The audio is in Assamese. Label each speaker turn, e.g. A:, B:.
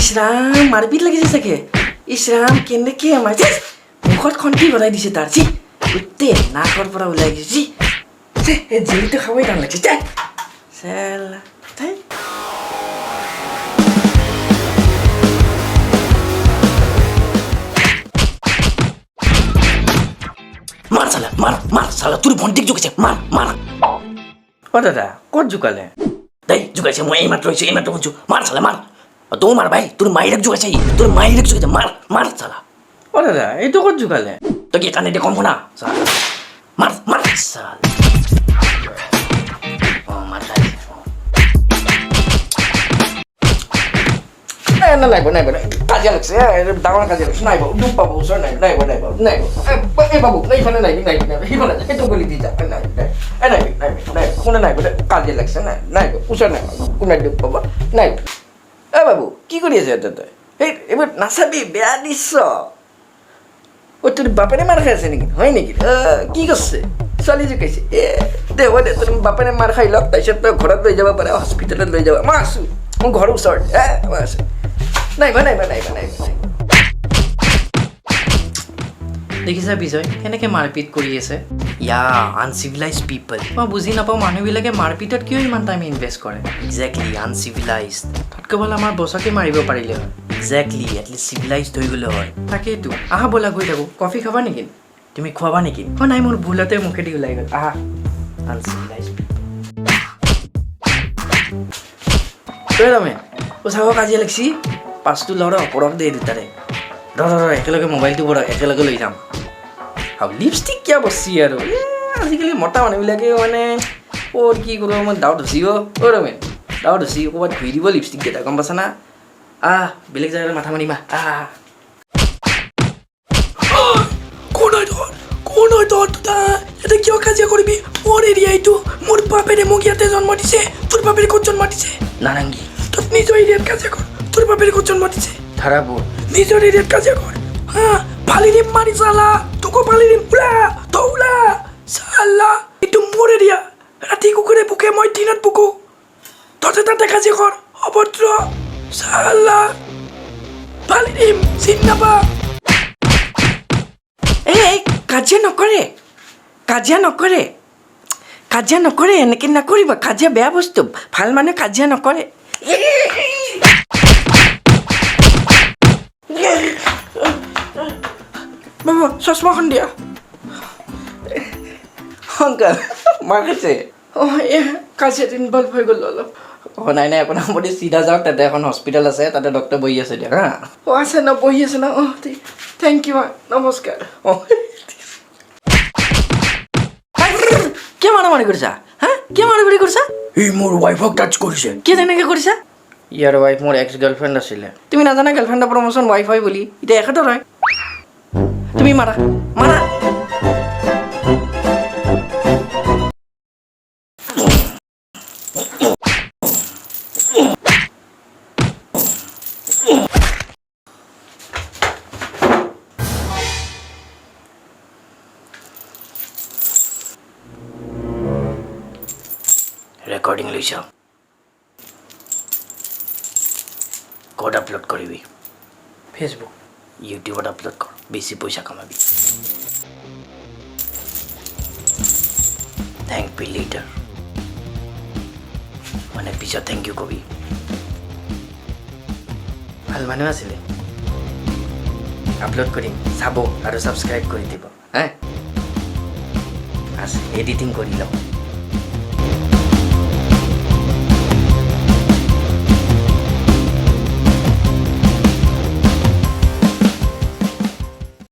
A: ইছৰাম মাৰপিট লাগিছে চাগে ইছৰাম কেনেকৈ আমাৰ মুখত খন্তি ভৰাই দিছে তাৰ চি গোটেই নাকৰ পৰা ওলাই গৈছে এই জেলটো খাবই টান লাগিছে চালা তাই মাৰ চালা মাৰ চালা তোৰ ভণ্টিক জোকাইছে মাৰ অ দাদা ক'ত জোকালে দেই জোকাইছে মই এইমাত্ৰ শুনছোঁ মাৰ চালা মাৰ তৌ মাৰ ভাই তোৰ মাইৰেক জোকাইছে মাৰ চালা অ দাদা এইটো ক'ত জোকালে তই কি কাণেদি কম শুনা চালা মাৰ চালা মাৰ নাইব কাজিয়া লাগছে ডাঙৰ কাজিয়া লাগছে নাইব দুখ পাব ওচৰ নাইব এই বাবু এইফালে নাইবি সিফালে সেইটো গলি দি যা নাইবি কোনে নাইব কাজিয়া লাগছে নাইব ওচৰ নাইব কোনে দুখ পাব নাইব এই বাবু কি কৰি আছে তই সেই এইবোৰ নাচাবি বেয়া দৃশ্য তোৰ বাপেৰে মাৰ খাই আছে নেকি হয় নেকি কি কৰিছে ছোৱালী জোকাইছে দে হ'ব দে তোৰ বাপেৰে মাৰ খাই লওক তাৰপিছত তই ঘৰত লৈ যাব পাৰে হস্পিটেলত লৈ যাব মই আছোঁ মোৰ ঘৰৰ ওচৰত মই আছোঁ নাইব দেখিছা বিজয় কেনেকৈ মাৰপিট কৰি আছে আনচিভিলাইজ পিপল মই বুজি নাপাওঁ মানুহবিলাকে মাৰপিটত কিয় ইমান টাইম ইনভেষ্ট কৰে একজেক্টলি আনচিভিলাইজ তাতকৈ ভাল আমাৰ বছকে মাৰিব পাৰিলে হয় একজেক্টলি এটলিষ্ট চিভিলাইজ হৈ গ'লে হয় তাকেইতো আহা ব'লা গৈ থাকোঁ কফি খাবা নেকি তুমি খোৱাবা নেকি নাই মোৰ ভুলতে মুখেদি ওলাই গ'ল আহা আনচিভিলাইজ পিপল ৰামে চাব কাজিয়া লাগছি পাঁচটো ল'ৰা ওপৰত দে দুটাৰে ৰ একেলগে মোবাইলটো বৰ একেলগে লৈ যাম আৰু লিপষ্টিক কিয় বচছি আৰু আজিকালি মতা মানুহবিলাকে মানে ক'ত কি কৰিব মই দাউত ধচিব ৰমেন দাউত ধচি ক'ৰবাত ঘূৰি দিব লিপষ্টিককেইটা গম পাইছা না বেলেগ জেগাত মাথা মাৰিমা কোন হয় তোৰ দুটা ইয়াতে কিয় কাজিয়া কৰিবি মোৰ এৰিয়া এইটো মোৰ বাপেৰে মোক ইয়াতে জন্ম দিছে তোৰ বাপেৰে ক'ত জন্ম দিছে নাৰেংগী তোৰ নিজৰ এৰিয়াত কাজিয়া কৰ তোৰ বাপেৰে ক'ত জন্ম দিছে ধাৰাপুৰ নিজৰ এৰিয়াত কাজিয়া কৰ ফালি দিম মাৰি চালা তোকো ফালি দিম ওলা চালা এইটো মোৰ এৰিয়া ৰাতি কুকুৰে ভুকে মই দিনত ভুকো তহঁতে তাতে কাজিয়া কৰ অভদ্ৰ চালা ফালি দিম চিন নাপা এই কাজিয়া নকৰে এনেকৈ নকৰিবা কাজিয়া বেয়া বস্তু ভাল মানুহে কাজিয়া নকৰে বাবা চশমাখন দিয়া অংকাল মাৰ খাইছে কাজিয়াত ইনভলভ হৈ গ'ল অলপ নাই আপোনাৰ মতে চিধা যাওক তাতে এখন হস্পিটেল আছে তাতে ডক্টৰ বহি আছে দিয়ক আছে ন বহি আছে ন থেংক ইউ নমস্কাৰ কিয় মাৰামাৰি কৰিছা কিয় মাৰামাৰি কৰিছা এই মোৰ ৱাইফক টাচ কৰিছে কিয় তেনেকৈ কৰিছা ইয়াৰ ৱাইফ মোৰ এক্স গাৰ্লফ্ৰেণ্ড আছিলে তুমি নাজানা গাৰ্লফ্ৰেণ্ডৰ প্ৰমোশ্যন ৱাইফ হয় বুলি এতিয়া একেটা হয় তুমি মাৰা ৰেকৰ্ডিং লৈছ ক'ত আপলোড কৰিবি ফেচবুক ইউটিউবত আপলোড কৰ বেছি পইচা কামাবি থেংক ইউ লেটাৰ মানে পিছত থেংক ইউ কবি ভাল মানুহ আছিলে আপলোড কৰিম চাব আৰু ছাবস্ক্ৰাইব কৰি দিব আছে এডিটিং কৰি লওঁ